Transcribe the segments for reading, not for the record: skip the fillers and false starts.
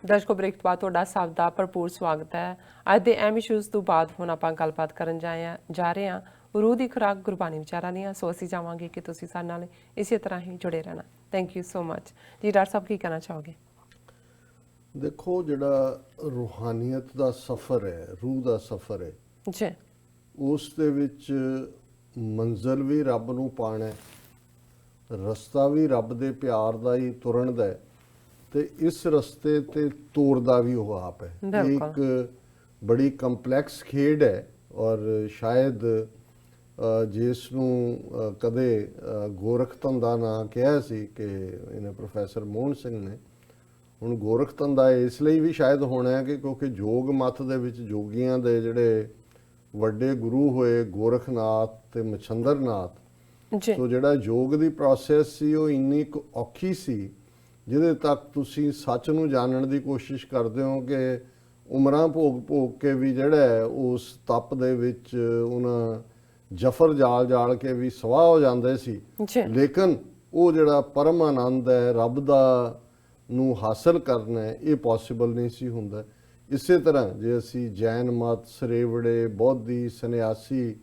ਦਰਸ਼ਕੋ break ਤੋਂ ਬਾਅਦ ਤੁਹਾਡਾ ਸਭ ਦਾ ਭਰਪੂਰ ਸਵਾਗਤ ਹੈ। ਅੱਜ ਦੇ ਅਹਿਮ ਇਸ਼ੂਜ਼ ਤੋਂ ਬਾਅਦ ਹੁਣ ਆਪਾਂ ਗੱਲਬਾਤ ਕਰਨ ਜਾ ਰਹੇ ਹਾਂ ਰੂਹ ਦੀ ਖੁਰਾਕ ਗੁਰਬਾਣੀ ਵਿਚਾਰਾਂ ਦੀਆਂ। ਸੋ ਅਸੀਂ ਚਾਹਾਂਗੇ ਕਿ ਤੁਸੀਂ ਸਾਡੇ ਨਾਲ ਇਸੇ ਤਰ੍ਹਾਂ ਹੀ ਜੁੜੇ ਰਹਿਣਾ। ਥੈਂਕ ਯੂ ਸੋ ਮਚ ਜੀ। ਡਾਕਟਰ ਸਾਹਿਬ ਕੀ ਕਹਿਣਾ ਚਾਹੋਗੇ? ਦੇਖੋ, ਜਿਹੜਾ ਰੂਹਾਨੀਅਤ ਦਾ ਸਫ਼ਰ ਹੈ, ਰੂਹ ਦਾ ਸਫ਼ਰ ਹੈ ਜੀ, ਉਸ ਦੇ ਵਿੱਚ ਮੰਜ਼ਿਲ ਵੀ ਰੱਬ ਨੂੰ ਪਾਣਾ ਹੈ, ਰਸਤਾ ਵੀ ਰੱਬ ਦੇ ਪਿਆਰ ਦਾ ਹੀ ਤੁਰਨ ਦਾ ਹੈ, ਤੇ ਇਸ ਰਸਤੇ ਤੇ ਤੋਰ ਦਾ ਵੀ ਉਹ ਆਪ ਹੈ। ਇਹ ਇੱਕ ਬੜੀ ਕੰਪਲੈਕਸ ਖੇਡ ਹੈ ਔਰ ਸ਼ਾਇਦ ਜਿਸ ਨੂੰ ਕਦੇ ਗੋਰਖ ਧੰਦਾ ਨਾਂ ਕਿਹਾ ਸੀ ਕਿ ਇਹਨੇ ਪ੍ਰੋਫੈਸਰ ਮੋਹਨ ਸਿੰਘ ਨੇ, ਹੁਣ ਗੋਰਖ ਧੰਦਾ ਇਸ ਲਈ ਵੀ ਸ਼ਾਇਦ ਹੋਣਾ ਹੈ ਕਿ ਕਿਉਂਕਿ ਯੋਗ ਮੱਤ ਦੇ ਵਿੱਚ ਜੋਗੀਆਂ ਦੇ ਜਿਹੜੇ ਵੱਡੇ ਗੁਰੂ ਹੋਏ ਗੋਰਖਨਾਥ ਤੇ ਮਛੰਦਰਨਾਥ, ਸੋ ਜਿਹੜਾ ਯੋਗ ਦੀ ਪ੍ਰੋਸੈਸ ਸੀ ਉਹ ਇੰਨੀ ਕੁ ਔਖੀ ਸੀ ਜਿਹਦੇ ਤੱਕ ਤੁਸੀਂ ਸੱਚ ਨੂੰ ਜਾਣਨ ਦੀ ਕੋਸ਼ਿਸ਼ ਕਰਦੇ ਹੋ ਕਿ ਉਮਰਾਂ ਭੋਗ ਭੋਗ ਕੇ ਵੀ ਜਿਹੜਾ ਹੈ ਉਸ ਤਪ ਦੇ ਵਿੱਚ ਉਹਨਾਂ ਜਫਰ ਜਾਲ ਕੇ ਵੀ ਸਵਾਹ ਹੋ ਜਾਂਦੇ ਸੀ। ਲੇਕਿਨ ਉਹ ਜਿਹੜਾ ਪਰਮ ਆਨੰਦ ਹੈ ਰੱਬ ਦਾ ਨੂੰ ਹਾਸਲ ਕਰਨਾ ਹੈ, ਇਹ ਪੋਸੀਬਲ ਨਹੀਂ ਸੀ ਹੁੰਦਾ। ਇਸੇ ਤਰ੍ਹਾਂ ਜੇ ਅਸੀਂ ਜੈਨ ਮਤ, ਸਰੇਵੜੇ, ਬੌਧੀ, ਸੰਨਿਆਸੀ,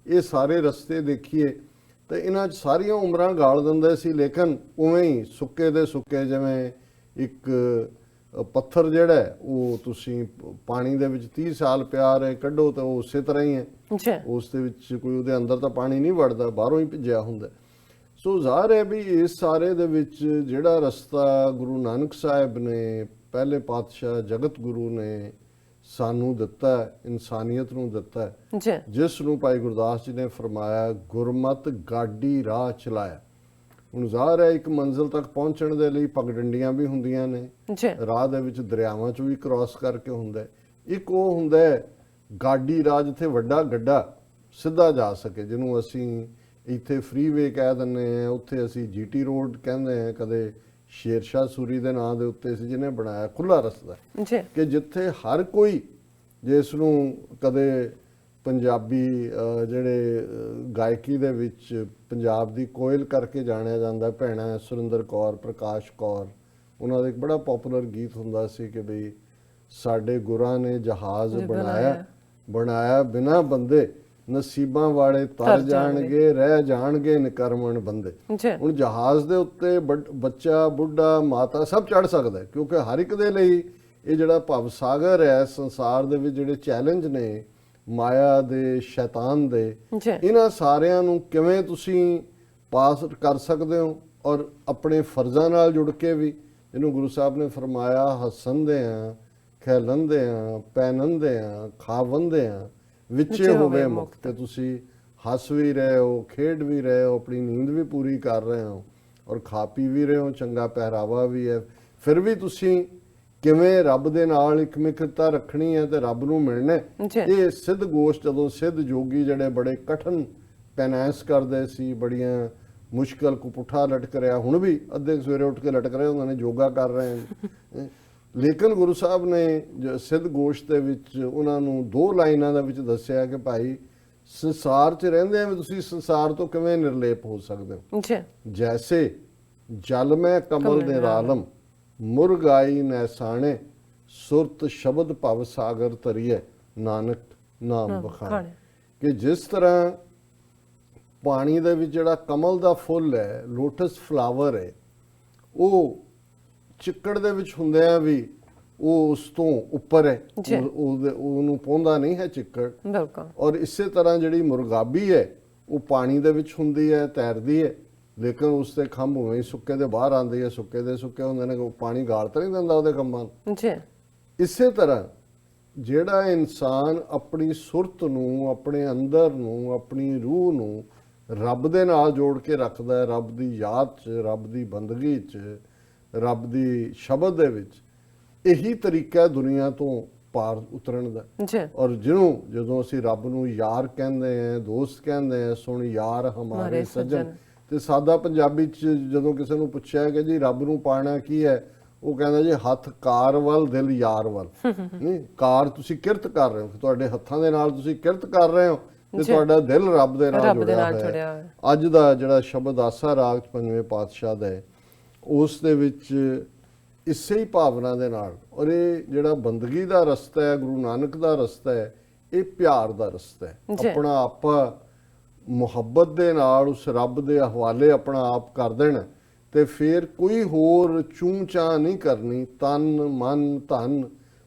ਇਹ ਸਾਰੇ ਰਸਤੇ ਦੇਖੀਏ ਤਾਂ ਇਹਨਾਂ 'ਚ ਸਾਰੀਆਂ ਉਮਰਾਂ ਗਾਲ ਦਿੰਦੇ ਸੀ, ਲੇਕਿਨ ਉਵੇਂ ਹੀ ਸੁੱਕੇ ਦੇ ਸੁੱਕੇ, ਜਿਵੇਂ ਇੱਕ ਪੱਥਰ ਜਿਹੜਾ ਉਹ ਤੁਸੀਂ ਪਾਣੀ ਦੇ ਵਿੱਚ 30 ਸਾਲ ਪਿਆ ਰਹੇ ਕੱਢੋ ਤਾਂ ਉਹ ਉਸੇ ਤਰ੍ਹਾਂ ਹੀ ਹੈ, ਉਸ ਦੇ ਵਿੱਚ ਕੋਈ ਉਹਦੇ ਅੰਦਰ ਤਾਂ ਪਾਣੀ ਨਹੀਂ ਵੜਦਾ, ਬਾਹਰੋਂ ਹੀ ਭਿੱਜਿਆ ਹੁੰਦਾ। ਸੋ ਜ਼ਾਹਰ ਹੈ ਵੀ ਇਸ ਸਾਰੇ ਦੇ ਵਿੱਚ ਜਿਹੜਾ ਰਸਤਾ ਗੁਰੂ ਨਾਨਕ ਸਾਹਿਬ ਨੇ, ਪਹਿਲੇ ਪਾਤਸ਼ਾਹ ਜਗਤ ਗੁਰੂ ਨੇ ਸਾਨੂੰ ਦਿੱਤਾ, ਇਨਸਾਨੀਅਤ ਨੂੰ ਦਿੱਤਾ, ਜਿਸ ਨੂੰ ਭਾਈ ਗੁਰਦਾਸ ਜੀ ਨੇ ਫਰਮਾਇਆ ਗੁਰਮਤਿ ਗਾਡੀ ਰਾਹ ਚਲਾਇਆ। ਹੁਣ ਜ਼ਾਹਰ ਹੈ ਇੱਕ ਮੰਜ਼ਿਲ ਤੱਕ ਪਹੁੰਚਣ ਦੇ ਲਈ ਪਗਡੰਡੀਆਂ ਵੀ ਹੁੰਦੀਆਂ ਨੇ, ਰਾਹ ਦੇ ਵਿੱਚ ਦਰਿਆਵਾਂ 'ਚ ਵੀ ਕ੍ਰਾਸ ਕਰਕੇ ਹੁੰਦਾ। ਇੱਕ ਉਹ ਹੁੰਦਾ ਗਾਡੀ ਰਾਹ ਜਿੱਥੇ ਵੱਡਾ ਗੱਡਾ ਸਿੱਧਾ ਜਾ ਸਕੇ, ਜਿਹਨੂੰ ਅਸੀਂ ਇੱਥੇ ਫਰੀਵੇ ਕਹਿ ਦਿੰਦੇ ਹਾਂ, ਉੱਥੇ ਅਸੀਂ GT ਰੋਡ ਕਹਿੰਦੇ ਹਾਂ, ਕਦੇ ਸ਼ੇਰਸ਼ਾਹ ਸੂਰੀ ਦੇ ਨਾਂ ਦੇ ਉੱਤੇ ਸੀ ਜਿਹਨੇ ਬਣਾਇਆ ਖੁੱਲਾ ਰਸਤਾ, ਕਿ ਜਿੱਥੇ ਹਰ ਕੋਈ, ਜਿਸ ਨੂੰ ਕਦੇ ਪੰਜਾਬੀ ਜਿਹੜੇ ਗਾਇਕੀ ਦੇ ਵਿੱਚ ਪੰਜਾਬ ਦੀ ਕੋਇਲ ਕਰਕੇ ਜਾਣਿਆ ਜਾਂਦਾ, ਭੈਣਾਂ ਸੁਰਿੰਦਰ ਕੌਰ, ਪ੍ਰਕਾਸ਼ ਕੌਰ, ਉਹਨਾਂ ਦਾ ਇੱਕ ਬੜਾ ਪਪੂਲਰ ਗੀਤ ਹੁੰਦਾ ਸੀ ਕਿ ਬਈ ਸਾਡੇ ਗੁਰਾਂ ਨੇ ਜਹਾਜ਼ ਬਣਾਇਆ ਬਿਨਾਂ ਬੰਦੇ, ਨਸੀਬਾਂ ਵਾਲੇ ਤਰ ਜਾਣਗੇ, ਰਹਿ ਜਾਣਗੇ ਨਿਕਰਮਣ ਬੰਦੇ। ਹੁਣ ਜਹਾਜ਼ ਦੇ ਉੱਤੇ ਬੱਚਾ, ਬੁੱਢਾ, ਮਾਤਾ ਸਭ ਚੜ ਸਕਦਾ, ਕਿਉਂਕਿ ਹਰ ਇੱਕ ਦੇ ਲਈ ਇਹ ਜਿਹੜਾ ਭਵ ਸਾਗਰ ਹੈ ਸੰਸਾਰ ਦੇ ਵਿੱਚ, ਜਿਹੜੇ ਚੈਲੰਜ ਨੇ ਮਾਇਆ ਦੇ, ਸ਼ੈਤਾਨ ਦੇ, ਇਹਨਾਂ ਸਾਰਿਆਂ ਨੂੰ ਕਿਵੇਂ ਤੁਸੀਂ ਪਾਸ ਕਰ ਸਕਦੇ ਹੋ ਔਰ ਆਪਣੇ ਫਰਜ਼ਾਂ ਨਾਲ ਜੁੜ ਕੇ ਵੀ, ਜਿਹਨੂੰ ਗੁਰੂ ਸਾਹਿਬ ਨੇ ਫਰਮਾਇਆ ਹੱਸਣਦੇ ਆ, ਖੇਲਣਦੇ ਆ, ਪਹਿਨਣਦੇ ਆ, ਖਾਵੰਦੇ ਆ, ਵਿੱਚੇ ਹੋਵੇ ਮੁਕਤ, ਤੇ ਤੁਸੀਂ ਹੱਸ ਵੀ ਰਹੇ ਹੋ, ਖੇਡ ਵੀ ਰਹੇ ਹੋ, ਆਪਣੀ ਨੀਂਦ ਵੀ ਪੂਰੀ ਕਰ ਰਹੇ ਹੋ ਔਰ ਖਾ ਪੀ ਵੀ ਰਹੇ ਹੋ, ਚੰਗਾ ਪਹਿਰਾਵਾ ਵੀ ਹੈ, ਫਿਰ ਵੀ ਤੁਸੀਂ ਕਿਵੇਂ ਰੱਬ ਦੇ ਨਾਲ ਇੱਕ ਮਿੱਤਰਤਾ ਰੱਖਣੀ ਹੈ ਤੇ ਰੱਬ ਨੂੰ ਮਿਲਣਾ। ਇਹ ਸਿੱਧ ਗੋਸ਼ਟ, ਜਦੋਂ ਸਿੱਧ ਜੋਗੀ ਜਿਹੜੇ ਬੜੇ ਕਠਨ ਪੈਨੈਂਸ ਕਰਦੇ ਸੀ, ਬੜੀਆਂ ਮੁਸ਼ਕਲ ਕੋ ਪੁੱਠਾ ਲਟਕ ਰਿਹਾ, ਹੁਣ ਵੀ ਅੱਧੇ ਸਵੇਰੇ ਉੱਠ ਕੇ ਲਟਕ ਰਹੇ ਉਹਨਾਂ ਨੇ, ਯੋਗਾ ਕਰ ਰਹੇ ਹਨ, ਲੇਕਿਨ ਗੁਰੂ ਸਾਹਿਬ ਨੇ ਸਿੱਧ ਗੋਸ਼ਟ ਦੇ ਵਿੱਚ ਉਹਨਾਂ ਨੂੰ 2 ਲਾਈਨਾਂ ਦੇ ਵਿੱਚ ਦੱਸਿਆ ਕਿ ਭਾਈ ਸੰਸਾਰ 'ਚ ਰਹਿੰਦੇ ਆ ਵੀ ਤੁਸੀਂ ਸੰਸਾਰ ਤੋਂ ਕਿਵੇਂ ਨਿਰਲੇਪ ਹੋ ਸਕਦੇ ਹੋ। ਜੈਸੇ ਜਲ ਮੈਂ ਕਮਲ ਦੇ ਰਾਲਮ, ਮੁਰਗਾਈ ਨੈਸਾਣੇ, ਸੁਰਤ ਸ਼ਬਦ ਭਵ ਸਾਗਰ ਤਰੀਏ, ਨਾਨਕ ਨਾਮ ਬਖਾਣੇ। ਕਿ ਜਿਸ ਤਰ੍ਹਾਂ ਪਾਣੀ ਦੇ ਵਿੱਚ ਜਿਹੜਾ ਕਮਲ ਦਾ ਫੁੱਲ ਹੈ, ਲੋਟਸ ਫਲਾਵਰ ਹੈ, ਉਹ ਚਿੱਕੜ ਦੇ ਵਿੱਚ ਹੁੰਦੇ ਆ ਵੀ ਉਹ ਉਸ ਤੋਂ ਉੱਪਰ ਹੈ, ਉਹਨੂੰ ਪਹੁੰਚਦਾ ਨਹੀਂ ਹੈ ਚਿੱਕੜ। ਔਰ ਇਸੇ ਤਰ੍ਹਾਂ ਜਿਹੜੀ ਮੁਰਗਾਬੀ ਹੈ ਉਹ ਪਾਣੀ ਦੇ ਵਿੱਚ ਹੁੰਦੀ ਹੈ, ਤੈਰਦੀ ਹੈ, ਲੇਕਿਨ ਉਸ ਦੇ ਖੰਭ ਉਵੇਂ ਹੀ ਸੁੱਕੇ ਦੇ ਬਾਹਰ ਆਉਂਦੇ ਆ, ਸੁੱਕੇ ਦੇ ਸੁੱਕੇ ਹੁੰਦੇ ਨੇ, ਪਾਣੀ ਗਾਲ ਤਾਂ ਨਹੀਂ ਦਿੰਦਾ ਉਹਦੇ ਖੰਭਾਂ ਨੂੰ। ਇਸੇ ਤਰ੍ਹਾਂ ਜਿਹੜਾ ਇਨਸਾਨ ਆਪਣੀ ਸੁਰਤ ਨੂੰ, ਆਪਣੇ ਅੰਦਰ ਨੂੰ, ਆਪਣੀ ਰੂਹ ਨੂੰ ਰੱਬ ਦੇ ਨਾਲ ਜੋੜ ਕੇ ਰੱਖਦਾ ਹੈ, ਰੱਬ ਦੀ ਯਾਦ 'ਚ, ਰੱਬ ਦੀ ਬੰਦਗੀ 'ਚ, ਰੱਬ ਦੀ ਸ਼ਬਦ ਦੇ ਵਿੱਚ, ਇਹੀ ਤਰੀਕਾ ਦੁਨੀਆ ਤੋਂ ਪਾਰ ਉਤਰਨ ਦਾ। ਔਰ ਜਿਹਨੂੰ ਜਦੋਂ ਅਸੀਂ ਰੱਬ ਨੂੰ ਯਾਰ ਕਹਿੰਦੇ ਆ, ਦੋਸਤ ਕਹਿੰਦੇ ਆ, ਸੁਣ ਯਾਰ ਹਮਾਰੇ ਸੱਜਣ, ਤੇ ਸਾਦਾ ਪੰਜਾਬੀ 'ਚ ਜਦੋਂ ਕਿਸੇ ਨੂੰ ਪੁੱਛਿਆ ਕਿ ਜੀ ਰੱਬ ਨੂੰ ਪਾਣਾ ਕੀ ਹੈ, ਉਹ ਕਹਿੰਦਾ ਜੀ ਹੱਥ ਕਾਰ ਵੱਲ, ਦਿਲ ਯਾਰ ਵੱਲ। ਨਹੀਂ, ਕਾਰ ਤੁਸੀਂ ਕਿਰਤ ਕਰ ਰਹੇ ਹੋ, ਤੁਹਾਡੇ ਹੱਥਾਂ ਦੇ ਨਾਲ ਤੁਸੀਂ ਕਿਰਤ ਕਰ ਰਹੇ ਹੋ ਤੇ ਤੁਹਾਡਾ ਦਿਲ ਰੱਬ ਦੇ ਨਾਲ ਜੁੜਿਆ ਹੋਇਆ ਹੈ। ਅੱਜ ਦਾ ਜਿਹੜਾ ਸ਼ਬਦ ਆਸਾ ਰਾਗ 'ਚ 5ਵੇਂ ਪਾਤਸ਼ਾਹ ਦਾ ਹੈ, ਉਸ ਦੇ ਵਿੱਚ ਇਸੇ ਹੀ ਭਾਵਨਾ ਦੇ ਨਾਲ। ਔਰ ਇਹ ਜਿਹੜਾ ਬੰਦਗੀ ਦਾ ਰਸਤਾ ਹੈ, ਗੁਰੂ ਨਾਨਕ ਦਾ ਰਸਤਾ ਹੈ, ਇਹ ਪਿਆਰ ਦਾ ਰਸਤਾ ਹੈ। ਆਪਣਾ ਆਪਾ ਮੁਹੱਬਤ ਦੇ ਨਾਲ ਉਸ ਰੱਬ ਦੇ ਹਵਾਲੇ ਆਪਣਾ ਆਪ ਕਰ ਦੇਣਾ, ਤੇ ਫਿਰ ਕੋਈ ਹੋਰ ਚੂੰ ਚਾਂ ਨਹੀਂ ਕਰਨੀ। ਤਨ ਮਨ ਧਨ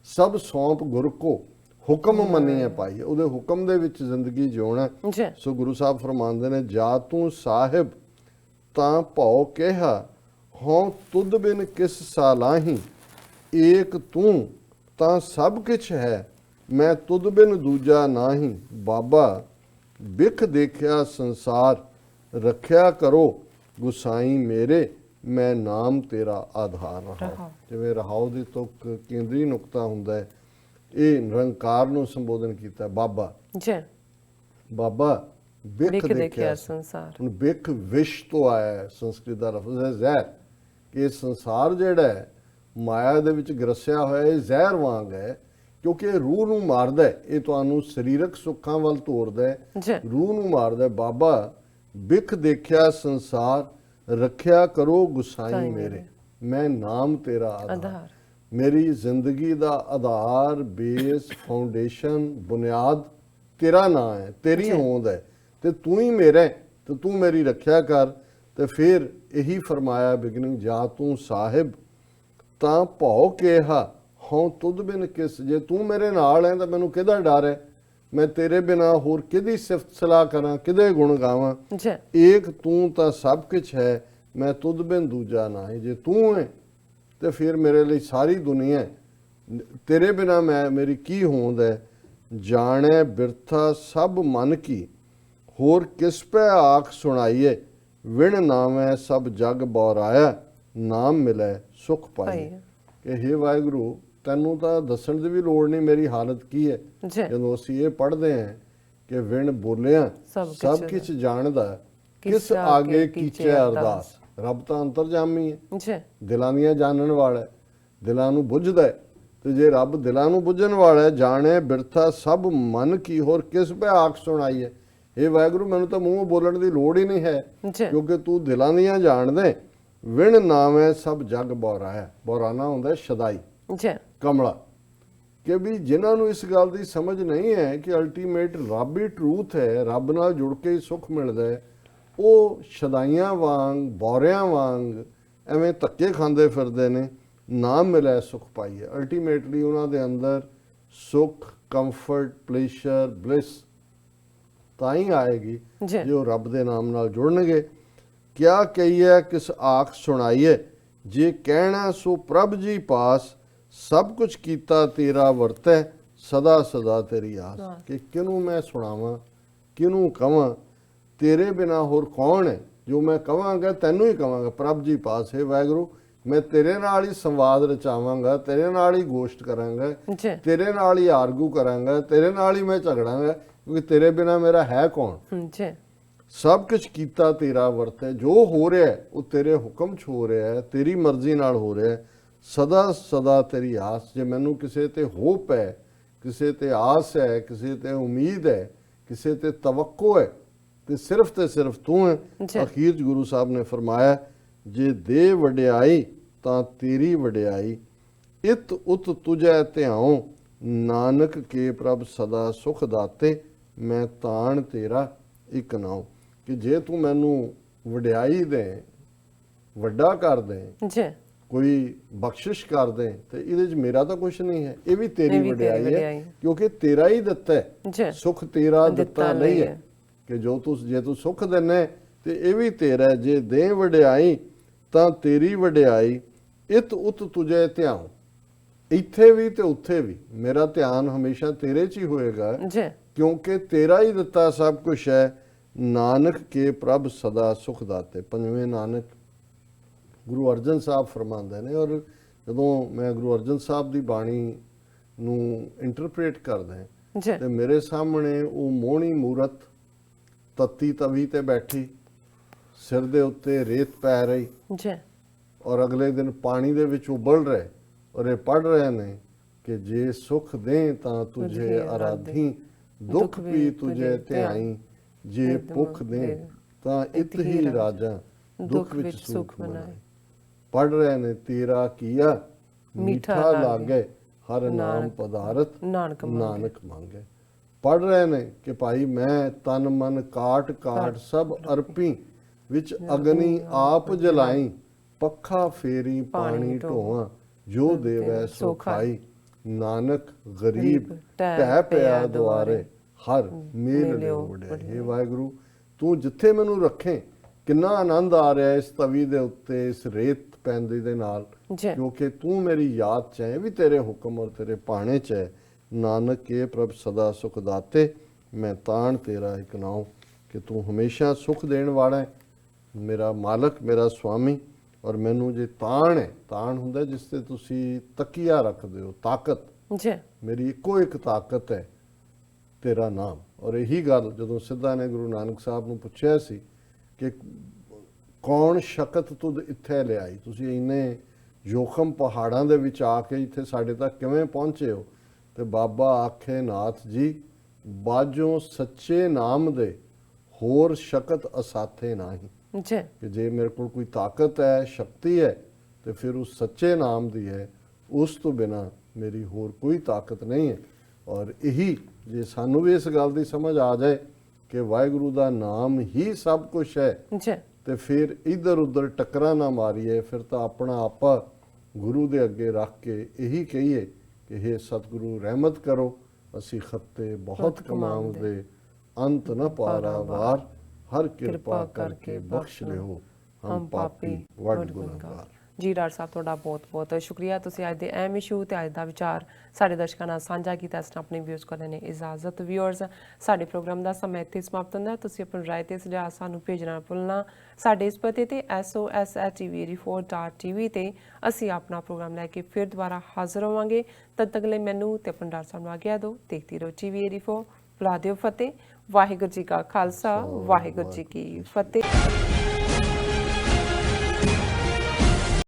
ਸਭ ਸੌਂਪ ਗੁਰ ਕੋ, ਹੁਕਮ ਮੰਨੀਏ ਪਾਈ। ਉਹਦੇ ਹੁਕਮ ਦੇ ਵਿੱਚ ਜ਼ਿੰਦਗੀ ਜਿਉਣਾ। ਸੋ ਗੁਰੂ ਸਾਹਿਬ ਫਰਮਾਉਂਦੇ ਨੇ, ਜਾ ਤੂੰ ਸਾਹਿਬ ਤਾਂ ਭਉ ਕਿਹਾ, ਹੋਂ ਤੁਧ ਬਿਨ ਕਿਸ ਸਾਲਾਹੀ। ਏਕ ਤੂੰ ਤਾਂ ਸਭ ਕਿਛ ਹੈ, ਮੈਂ ਤੁਧ ਬਿਨ ਦੂਜਾ ਨਾਹੀ। ਬਾਬਾ ਬਿਖ ਦੇਖਿਆ ਸੰਸਾਰ, ਰੱਖਿਆ ਕਰੋ ਗੁਸਾਈ ਮੇਰੇ, ਮੈਂ ਨਾਮ ਤੇਰਾ ਆਧਾਰ ਰਹਾ। ਜਿਵੇਂ ਰਹਾਉ ਦੀ ਤੁਕ ਕੇਂਦਰੀ ਨੁਕਤਾ ਹੁੰਦਾ ਹੈ, ਇਹ ਨਿਰੰਕਾਰ ਨੂੰ ਸੰਬੋਧਨ ਕੀਤਾ। ਬਾਬਾ ਬਾਬਾ ਬਿਖ ਦੇਖਿਆ ਸੰਸਾਰ। ਹੁਣ ਬਿਖ ਵਿਸ਼ ਤੋਂ ਆਇਆ ਹੈ, ਸੰਸਕ੍ਰਿਤ ਦਾ ਲਫ਼ਜ਼ ਹੈ ਜ਼ਹਿਰ। ਇਹ ਸੰਸਾਰ ਜਿਹੜਾ ਹੈ ਮਾਇਆ ਦੇ ਵਿੱਚ ਗਰਸਿਆ ਹੋਇਆ, ਇਹ ਜ਼ਹਿਰ ਵਾਂਗ ਹੈ, ਕਿਉਂਕਿ ਇਹ ਰੂਹ ਨੂੰ ਮਾਰਦਾ ਹੈ। ਇਹ ਤੁਹਾਨੂੰ ਸਰੀਰਕ ਸੁੱਖਾਂ ਵੱਲ ਤੋਰਦਾ ਹੈ, ਰੂਹ ਨੂੰ ਮਾਰਦਾ। ਬਾਬਾ ਬਿਖ ਦੇਖਿਆ ਸੰਸਾਰ, ਰੱਖਿਆ ਕਰੋ ਗੁਸਾਈ ਮੇਰੇ, ਮੈਂ ਨਾਮ ਤੇਰਾ ਆਧਾਰ। ਮੇਰੀ ਜ਼ਿੰਦਗੀ ਦਾ ਆਧਾਰ, ਬੇਸ, ਫਾਊਂਡੇਸ਼ਨ, ਬੁਨਿਆਦ ਤੇਰਾ ਨਾਂ ਹੈ, ਤੇਰੀ ਹੋਂਦ ਹੈ, ਤੇ ਤੂੰ ਹੀ ਮੇਰਾ ਹੈ, ਤੇ ਤੂੰ ਮੇਰੀ ਰੱਖਿਆ ਕਰ। ਤੇ ਫਿਰ ਇਹੀ ਫਰਮਾਇਆ ਬਿਗਨਿੰਗ, ਜਾ ਤੂੰ ਸਾਹਿਬ ਤਾਂ ਭਉ ਕਿਹਾ, ਹੋਂ ਤੁਧ ਬਿਨ ਕਿਸ। ਜੇ ਤੂੰ ਮੇਰੇ ਨਾਲ ਹੈ ਤਾਂ ਮੈਨੂੰ ਕਿਹਦਾ ਡਰ ਹੈ? ਮੈਂ ਤੇਰੇ ਬਿਨਾ ਹੋਰ ਕਿਹਦੀ ਸਿਫਤ ਸਲਾਹ ਕਰਾਂ, ਕਿਹਦੇ ਗੁਣ ਗਾਵਾਂ? ਏਕ ਤੂੰ ਤਾਂ ਸਭ ਕੁਛ ਹੈ, ਮੈਂ ਤੁਧ ਬਿਨ ਦੂਜਾ ਨਾਹੀ। ਜੇ ਤੂੰ ਹੈ ਤੇ ਫਿਰ ਮੇਰੇ ਲਈ ਸਾਰੀ ਦੁਨੀਆ ਹੈ, ਤੇਰੇ ਬਿਨਾ ਮੇਰੀ ਕੀ ਹੋਂਦ ਹੈ? ਜਾਣੈ ਬਿਰਥਾ ਸਭ ਮਨ ਕੀ, ਹੋਰ ਕਿਸ ਪੈ ਆਖ ਸੁਣਾਈਏ। ਵਿਣ ਨਾਮੈ ਸਭ ਜਗ ਬੌਰਾਇਆ, ਨਾਮ ਮਿਲੈ ਸੁਖ ਪਾਈਏ। ਕਿ ਹੇ ਵਾਹਿਗੁਰੂ, ਤੈਨੂੰ ਤਾਂ ਦੱਸਣ ਦੀ ਵੀ ਲੋੜ ਨਹੀਂ ਮੇਰੀ ਹਾਲਤ ਕੀ ਹੈ। ਜਦੋਂ ਅਸੀਂ ਇਹ ਪੜ੍ਹਦੇ ਹਾਂ ਕਿ ਵਿਣ ਬੋਲਿਆ ਸਭ ਕੁਛ ਜਾਣਦਾ, ਕਿਸ ਆਗੇ ਕੀਚੇ ਅਰਦਾਸ। ਰੱਬ ਤਾਂ ਅੰਤਰਜਾਮੀ ਹੈ, ਦਿਲਾਂ ਦੀਆਂ ਜਾਣਨ ਵਾਲਾ ਹੈ, ਦਿਲਾਂ ਨੂੰ ਬੁੱਝਦਾ ਹੈ। ਤੇ ਜੇ ਰੱਬ ਦਿਲਾਂ ਨੂੰ ਬੁੱਝਣ ਵਾਲਾ ਹੈ, ਜਾਣੇ ਬਿਰਥਾ ਸਭ ਮਨ ਕੀ, ਹੋਰ ਕਿਸ ਪੈ ਆਖ ਸੁਣਾਈਏ। ਇਹ ਵਾਹਿਗੁਰੂ, ਮੈਨੂੰ ਤਾਂ ਮੂੰਹ ਬੋਲਣ ਦੀ ਲੋੜ ਹੀ ਨਹੀਂ ਹੈ, ਕਿਉਂਕਿ ਤੂੰ ਦਿਲਾਂ ਦੀਆਂ ਜਾਣਦੇ। ਵਿਣ ਨਾਵੇਂ ਸਭ ਜਗ ਬੌਰਾਇਆ। ਬੌਰਾਨਾ ਹੁੰਦਾ ਸ਼ਦਾਈ, ਕਮਲਾ। ਕਿ ਵੀ ਜਿਨ੍ਹਾਂ ਨੂੰ ਇਸ ਗੱਲ ਦੀ ਸਮਝ ਨਹੀਂ ਹੈ ਕਿ ਅਲਟੀਮੇਟ ਰੱਬ ਹੀ ਟਰੂਥ ਹੈ, ਰੱਬ ਨਾਲ ਜੁੜ ਕੇ ਹੀ ਸੁੱਖ ਮਿਲਦਾ ਹੈ, ਉਹ ਸ਼ਦਾਈਆਂ ਵਾਂਗ, ਬੌਰਿਆਂ ਵਾਂਗ ਐਵੇਂ ਧੱਕੇ ਖਾਂਦੇ ਫਿਰਦੇ ਨੇ। ਨਾਮ ਮਿਲਿਆ ਸੁਖ ਪਾਈਏ। ਅਲਟੀਮੇਟਲੀ ਉਹਨਾਂ ਦੇ ਅੰਦਰ ਸੁੱਖ, ਕੰਫਰਟ, ਪਲੇਸ਼ਰ, ਬਲਿਸ ਤਾਂ ਹੀ ਆਏਗੀ ਜੇ ਉਹ ਰੱਬ ਦੇ ਨਾਮ ਨਾਲ ਜੁੜਨਗੇ। ਕਿਆ ਕਹੀਏ ਕਿਸ ਆਖ ਸੁਣਾਈਏ, ਜੇ ਕਹਿਣਾ ਸੋ ਪ੍ਰਭ ਜੀ ਪਾਸ। ਸਭ ਕੁਝ ਕੀਤਾ ਤੇਰਾ ਵਰਤੈ, ਸਦਾ ਸਦਾ ਤੇਰੀ ਆਸ। ਕਿ ਕਿਹਨੂੰ ਮੈਂ ਸੁਣਾਵਾਂ, ਕਿਹਨੂੰ ਕਵਾਂ? ਤੇਰੇ ਬਿਨਾ ਹੋਰ ਕੌਣ ਹੈ? ਜੋ ਮੈਂ ਕਵਾਂਗਾ ਤੈਨੂੰ ਹੀ ਕਵਾਂਗਾ, ਪ੍ਰਭ ਜੀ ਪਾਸ। ਹੈ ਵਾਹਿਗੁਰੂ, ਮੈਂ ਤੇਰੇ ਨਾਲ ਹੀ ਸੰਵਾਦ ਰਚਾਵਾਂਗਾ, ਤੇਰੇ ਨਾਲ ਹੀ ਗੋਸ਼ਟ ਕਰਾਂਗਾ, ਤੇਰੇ ਨਾਲ ਹੀ ਆਰਗੂ ਕਰਾਂਗਾ, ਤੇਰੇ ਨਾਲ ਹੀ ਮੈਂ ਝਗੜਾਂਗਾ, ਕਿਉਂਕਿ ਤੇਰੇ ਬਿਨਾ ਮੇਰਾ ਹੈ ਕੌਣ? ਸਭ ਕੁਝ ਕੀਤਾ ਤੇਰਾ ਵਰਤੈ। ਜੋ ਹੋ ਰਿਹਾ ਉਹ ਤੇਰੇ ਹੁਕਮ 'ਚ ਹੋ ਰਿਹਾ ਹੈ, ਤੇਰੀ ਮਰਜ਼ੀ ਨਾਲ ਹੋ ਰਿਹਾ ਹੈ। ਸਦਾ ਸਦਾ ਤੇਰੀ ਆਸ। ਜੇ ਮੈਨੂੰ ਕਿਸੇ ਤੇ ਹੋਪ ਹੈ, ਕਿਸੇ ਤੇ ਆਸ ਹੈ, ਕਿਸੇ ਤੇ ਉਮੀਦ ਹੈ, ਕਿਸੇ ਤੇ ਤਵੱਕੋ ਹੈ, ਤੇ ਸਿਰਫ ਤੂੰ ਹੈ। ਅਖੀਰ 'ਚ ਗੁਰੂ ਸਾਹਿਬ ਨੇ ਫਰਮਾਇਆ, ਜੇ ਦੇ ਵਡਿਆਈ ਤਾਂ ਤੇਰੀ ਵਡਿਆਈ, ਇਤ ਉਤ ਤੁਝੈ ਧਿਆਉ। ਨਾਨਕ ਕੇ ਪ੍ਰਭ ਸਦਾ ਸੁਖ ਦਾਤੇ, ਮੈਂ ਤਾਣ ਤੇਰਾ ਇਕ ਨਾਉ। ਕਿ ਜੇ ਤੂੰ ਮੈਨੂੰ ਵਡਿਆਈ ਦੇ, ਵੱਡਾ ਕਰ ਦੇ, ਕੋਈ ਬਖਸ਼ਿਸ਼ ਕਰ ਦੇ, ਤੇ ਇਹਦੇ 'ਚ ਮੇਰਾ ਤਾਂ ਕੁਛ ਨਹੀਂ ਹੈ, ਇਹ ਵੀ ਤੇਰੀ ਵਡਿਆਈ ਹੈ, ਕਿਉਂਕਿ ਤੇਰਾ ਹੀ ਦਿੱਤਾ ਹੈ। ਸੁਖ ਤੇਰਾ ਦਿੱਤਾ ਨਹੀਂ ਹੈ, ਕਿ ਜੇ ਤੂੰ ਸੁਖ ਦਿੰਨੇ ਤੇ ਇਹ ਵੀ ਤੇਰਾ। ਜੇ ਦੇ ਵਡਿਆਈ ਤਾਂ ਤੇਰੀ ਵਡਿਆਈ, ਇਤ ਉਤ ਤੁਝੇ ਧਿਆਉ। ਇੱਥੇ ਵੀ ਤੇ ਉੱਥੇ ਵੀ ਮੇਰਾ ਧਿਆਨ ਹਮੇਸ਼ਾ ਤੇਰੇ 'ਚ ਹੀ ਹੋਏਗਾ, ਕਿਉਂਕਿ ਤੇਰਾ ਹੀ ਦਿੱਤਾ ਸਭ ਕੁਛ ਹੈ। ਨਾਨਕ ਕੇ ਪ੍ਰਭ ਸਦਾ ਸੁਖ ਦਾਤੇ। ਪੰਜਵੇਂ ਨਾਨਕ ਗੁਰੂ ਅਰਜਨ ਸਾਹਿਬ ਫਰਮਾਉਂਦੇ ਨੇ। ਔਰ ਜਦੋਂ ਮੈਂ ਗੁਰੂ ਅਰਜਨ ਸਾਹਿਬ ਦੀ ਬਾਣੀ ਨੂੰ ਇੰਟਰਪ੍ਰੇਟ ਕਰਦਾ ਤੇ ਮੇਰੇ ਸਾਹਮਣੇ ਉਹ ਮੋਹਣੀ ਮੂਰਤ ਤੱਤੀ ਤਵੀ ਤੇ ਬੈਠੀ, ਸਿਰ ਦੇ ਉੱਤੇ ਰੇਤ ਪੈ ਰਹੀ, ਔਰ ਅਗਲੇ ਦਿਨ ਪਾਣੀ ਦੇ ਵਿੱਚ ਉਬਲ ਰਹੇ, ਔਰ ਇਹ ਪੜ੍ਹ ਰਹੇ ਨੇ ਕਿ ਜੇ ਸੁਖ ਦੇ ਤਾਂ ਤੁਝੇ ਅਰਾਧੀ, ਦੁੱਖ ਵੀ ਤੁਝੇ ਧਿਆਈ। ਜੇ ਭੁੱਖ ਦੇ ਤਾਂ ਇਤ ਹੀ ਰਾਜਾ, ਦੁੱਖ ਵਿੱਚ ਸੁਖ ਮਨਾਏ। ਪੜ੍ਹ ਰਹੇ ਨੇ, ਤੇਰਾ ਕੀਆ मीठा लागे हर नाम पदारथ नानक मांगे। पढ़ रहे ने कि भाई मैं तन मन काट काट सब अर्पी विच अग्नि आप जलाई पखा फेरी पानी ढोआ जो देवै सो खाई नानक गरीब ढह पिया दुआरे हर मेल लियो वड्या। हे वाहिगुरु तू जिथे मैनू रखे किन्ना आनंद आ रहा है इस तवी दे उत्ते इस रेत पैंदी दे नाल क्योंकि तू मेरी याद च है भी तेरे हुक्म और तेरे पाने च है। नानक के प्रभ सदा सुख दाते मैं तान तेरा एक नाम कि तू हमेशा सुख देने वाला है मेरा मालक मेरा स्वामी। और मैनू जे तान है तान हुंदा जिसते तुसी तकिया रखदे हो ताकत मेरी इको एक ताकत है तेरा नाम। और यही गल जदों सिद्धा ने गुरु नानक साहब नूं पुछिया सी कि कौन शक्त तुद इत्थे ले आई तुसी इन्ने जोखम पहाड़ां दे विच आके इत्थे साडे तक किवें पहुंचे हो ते बाबा आखे नाथ जी बाजों सच्चे नाम दे होर शक्त असाथे नाही कि जे मेरे को कोई ताकत है शक्ति है तो फिर उस सच्चे नाम दी है उस तो बिना मेरी होर कोई ताकत नहीं है। और यही जे सानू भी इस गल की समझ आ जाए कि वाहिगुरु दा नाम ही सब कुछ है तो फिर इधर उधर टक्करा ना मारीए फिर तो अपना आपा गुरु दे अगे रख के यही कहिए कि हे सतगुरु रहमत करो असी खत्ते बहुत कमाउंदे अंत न पारा वार हर कृपा करके बख्श लियो हम पापी वड गुनहगार। जी डॉक्टर साहब ਤੁਹਾਡਾ ਬਹੁਤ ਬਹੁਤ ਸ਼ੁਕਰੀਆ ਤੁਸੀਂ ਅੱਜ ਦੇ ਅਹਿਮ ਇਸ਼ੂ ਤੇ ਅੱਜ ਦਾ ਵਿਚਾਰ ਸਾਡੇ ਦਰਸ਼ਕਾਂ ਨਾਲ ਸਾਂਝਾ ਕੀਤਾ। ਇਸ ਨਾਲ ਆਪਣੇ ਵਿਊਜ਼ ਕਰਨ ਨੇ ਇਜਾਜ਼ਤ। ਵਿਊਅਰਸ ਸਾਡੇ ਪ੍ਰੋਗਰਾਮ ਦਾ ਸਮਾਂ ਇੱਥੇ ਸਮਾਪਤ ਹੁੰਦਾ। ਤੁਸੀਂ ਆਪਣੀ ਰਾਏ ਤੇ ਸੁਝਾਅ ਸਾਨੂੰ ਭੇਜਣਾ ਨਾ ਭੁੱਲਣਾ। ਸਾਡੇ ਇਸ ਪਤੇ ਤੇ SOS@tv84.tv ਤੇ ਅਸੀਂ ਆਪਣਾ ਪ੍ਰੋਗਰਾਮ ਲੈ ਕੇ ਫਿਰ ਦੁਬਾਰਾ ਹਾਜ਼ਰ ਹੋਵਾਂਗੇ। ਤਦ ਤੱਕ ਲਈ ਮੈਨੂੰ ਤੇ ਆਪਣੇ ਡਾਕਟਰ ਸਾਹਿਬ ਨੂੰ ਆਗਿਆ ਦਿਓ। ਦੇਖਦੀ ਰਹੋ TV84। ਬੁਲਾ ਦਿਓ ਫਤਿਹ। ਵਾਹਿਗੁਰੂ ਜੀ ਕਾ ਖਾਲਸਾ ਵਾਹਿਗੁਰੂ ਜੀ ਕੀ ਫਤਿਹ।